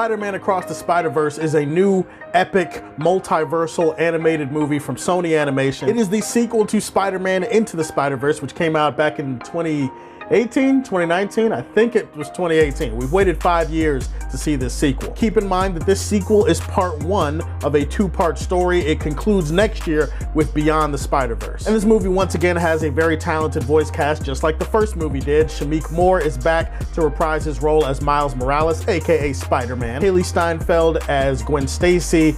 Spider-Man Across the Spider-Verse is a new, epic, multiversal animated movie from Sony Animation. It is the sequel to Spider-Man Into the Spider-Verse, which came out back in 2019? I think it was 2018. We've waited 5 years to see this sequel. Keep in mind that this sequel is part one of a two-part story. It concludes next year with Beyond the Spider-Verse. And this movie once again has a very talented voice cast, just like the first movie did. Shameik Moore is back to reprise his role as Miles Morales, aka Spider-Man. Haley Steinfeld as Gwen Stacy,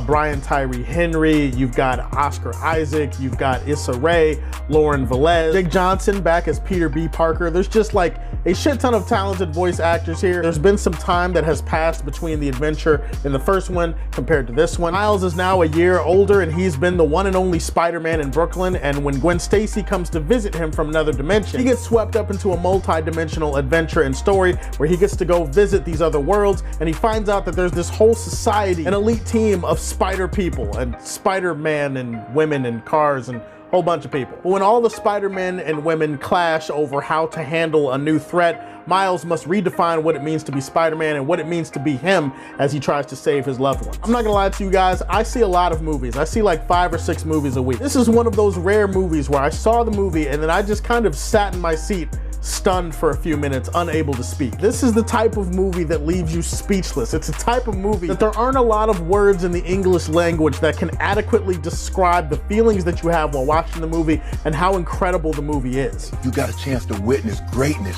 Brian Tyree Henry, you've got Oscar Isaac, you've got Issa Rae, Lauren Velez, Jake Johnson back as Peter B. Parker. There's just like a shit ton of talented voice actors here. There's been some time that has passed between the adventure in the first one compared to this one. Miles is now a year older and he's been the one and only Spider-Man in Brooklyn, and when Gwen Stacy comes to visit him from another dimension, he gets swept up into a multi-dimensional adventure and story where he gets to go visit these other worlds, and he finds out that there's this whole society, an elite team of spider people and Spider-Man and women and cars and whole bunch of people. But when all the Spider-Men and women clash over how to handle a new threat, Miles must redefine what it means to be Spider-Man and what it means to be him as he tries to save his loved ones. I'm not gonna lie to you guys, I see a lot of movies. I see like 5 or 6 movies a week. This is one of those rare movies where I saw the movie and then I just kind of sat in my seat stunned for a few minutes, unable to speak. This is the type of movie that leaves you speechless. It's a type of movie that there aren't a lot of words in the English language that can adequately describe the feelings that you have while watching the movie and how incredible the movie is. You got a chance to witness greatness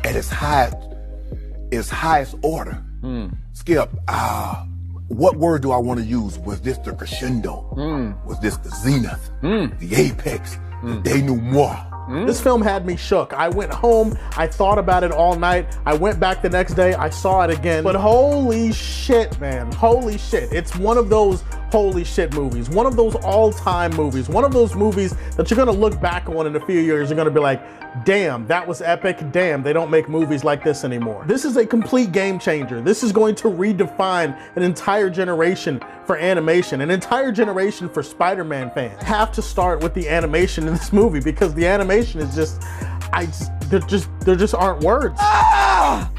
at its highest order. Skip, what word do I want to use? Was this the crescendo? Was this the zenith? The apex? The denouement? This film had me shook. I went home, I thought about it all night, I went back the next day, I saw it again, but holy shit, man, holy shit. It's one of those holy shit movies, one of those all-time movies, one of those movies that you're gonna look back on in a few years, you're gonna be like, damn, that was epic, damn, they don't make movies like this anymore. This is a complete game changer. This is going to redefine an entire generation for animation, an entire generation for Spider-Man fans. I have to start with the animation in this movie because the animation is just, there just aren't words. Oh,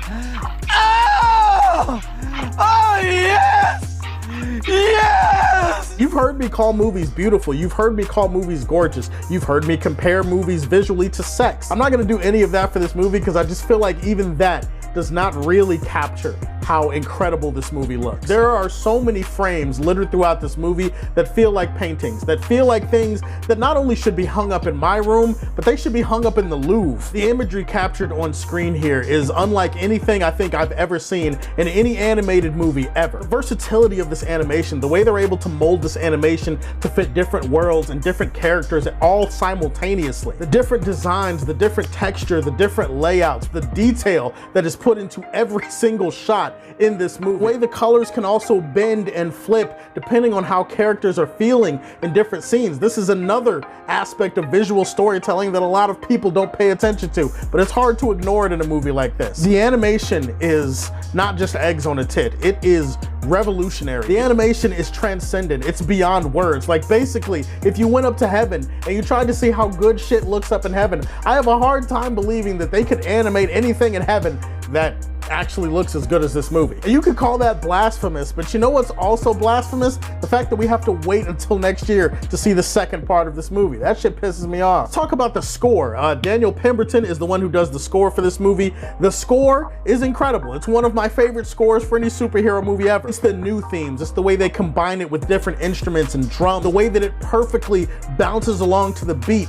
yes! Yes! You've heard me call movies beautiful. You've heard me call movies gorgeous. You've heard me compare movies visually to sex. I'm not gonna do any of that for this movie because I just feel like even that does not really capture how incredible this movie looks. There are so many frames littered throughout this movie that feel like paintings, that feel like things that not only should be hung up in my room, but they should be hung up in the Louvre. The imagery captured on screen here is unlike anything I think I've ever seen in any animated movie ever. The versatility of this animation, the way they're able to mold this animation to fit different worlds and different characters all simultaneously. The different designs, the different texture, the different layouts, the detail that is put into every single shot in this movie. The way the colors can also bend and flip depending on how characters are feeling in different scenes. This is another aspect of visual storytelling that a lot of people don't pay attention to, but it's hard to ignore it in a movie like this. The animation is not just eggs on a tit, it is revolutionary. The animation is transcendent, it's beyond words. Like basically, if you went up to heaven and you tried to see how good shit looks up in heaven, I have a hard time believing that they could animate anything in heaven that actually looks as good as this movie. And you could call that blasphemous, but you know what's also blasphemous? The fact that we have to wait until next year to see the second part of this movie. That shit pisses me off. Let's talk about the score. Daniel Pemberton is the one who does the score for this movie. The score is incredible. It's one of my favorite scores for any superhero movie ever. It's the new themes. It's the way they combine it with different instruments and drums, the way that it perfectly bounces along to the beat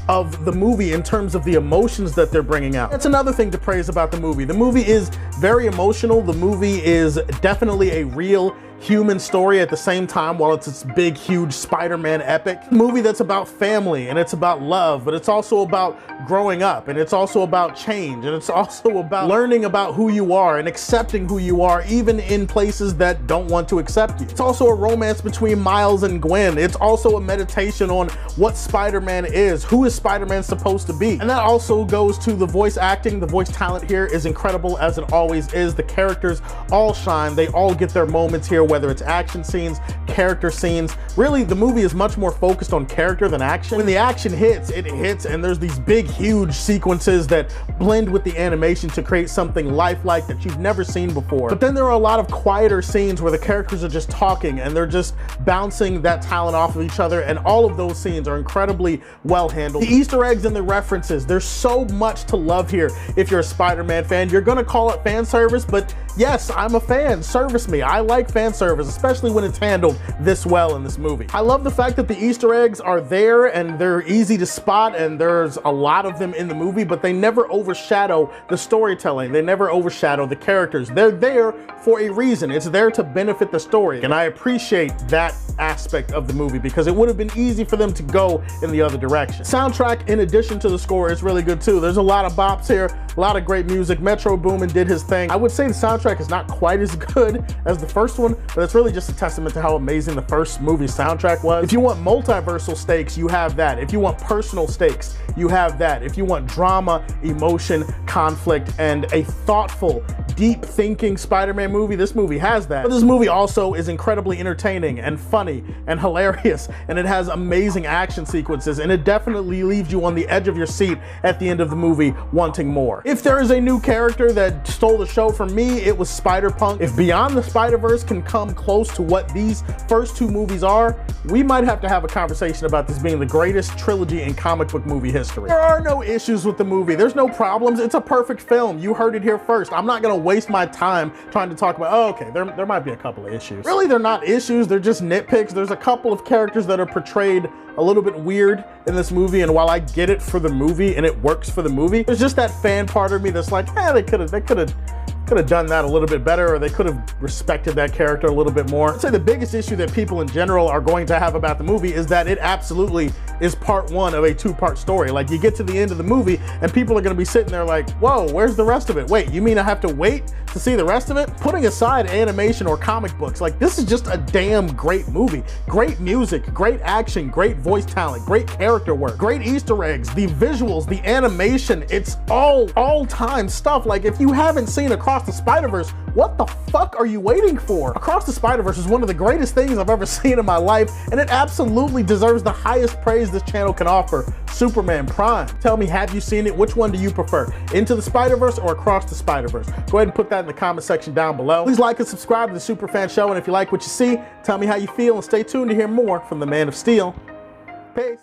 of the movie in terms of the emotions that they're bringing out. That's another thing to praise about the movie. The movie is very emotional. The movie is definitely a real human story at the same time while it's this big, huge Spider-Man epic. A movie that's about family and it's about love, but it's also about growing up and it's also about change and it's also about learning about who you are and accepting who you are even in places that don't want to accept you. It's also a romance between Miles and Gwen. It's also a meditation on what Spider-Man is, who is Spider-Man supposed to be. And that also goes to the voice acting. The voice talent here is incredible as it always is. The characters all shine. They all get their moments here whether it's action scenes, character scenes. Really, the movie is much more focused on character than action. When the action hits, it hits, and there's these big, huge sequences that blend with the animation to create something lifelike that you've never seen before. But then there are a lot of quieter scenes where the characters are just talking and they're just bouncing that talent off of each other, and all of those scenes are incredibly well handled. The Easter eggs and the references, there's so much to love here. If you're a Spider-Man fan, you're gonna call it fan service, but yes, I'm a fan. Service me. I like fan service, especially when it's handled this well in this movie. I love the fact that the Easter eggs are there and they're easy to spot, and there's a lot of them in the movie, but they never overshadow the storytelling. They never overshadow the characters. They're there for a reason. It's there to benefit the story, and I appreciate that aspect of the movie because it would have been easy for them to go in the other direction. Soundtrack, in addition to the score, is really good too. There's a lot of bops here, a lot of great music. Metro Boomin did his thing. I would say the soundtrack is not quite as good as the first one, but it's really just a testament to how amazing the first movie soundtrack was. If you want multiversal stakes, you have that. If you want personal stakes, you have that. If you want drama, emotion, conflict, and a thoughtful, deep thinking Spider-Man movie, this movie has that. But this movie also is incredibly entertaining and funny and hilarious, and it has amazing action sequences, and it definitely leaves you on the edge of your seat at the end of the movie wanting more. If there is a new character that stole the show from me, it was Spider-Punk. If Beyond the Spider-Verse can come close to what these first two movies are, we might have to have a conversation about this being the greatest trilogy in comic book movie history. There are no issues with the movie. There's no problems. It's a perfect film. You heard it here first. I'm not gonna waste my time trying to talk about, oh, okay, there might be a couple of issues. Really, they're not issues. They're just nitpicks. There's a couple of characters that are portrayed a little bit weird in this movie, and while I get it for the movie and it works for the movie, there's just that fan part of me that's like, they could have done that a little bit better, or they could have respected that character a little bit more. I'd say the biggest issue that people in general are going to have about the movie is that it absolutely is part one of a two-part story. Like, you get to the end of the movie and people are gonna be sitting there like, whoa, where's the rest of it? Wait, you mean I have to wait to see the rest of it? Putting aside animation or comic books, like, this is just a damn great movie. Great music, great action, great voice talent, great character work, great Easter eggs, the visuals, the animation, it's all-time stuff. Like, if you haven't seen Across the Spider-Verse, what the fuck are you waiting for? Across the Spider-Verse is one of the greatest things I've ever seen in my life, and it absolutely deserves the highest praise this channel can offer, Superman Prime. Tell me, have you seen it? Which one do you prefer? Into the Spider-Verse or Across the Spider-Verse? Go ahead and put that in the comment section down below. Please like and subscribe to the Superfan Show, and if you like what you see, tell me how you feel, and stay tuned to hear more from the Man of Steel. Peace.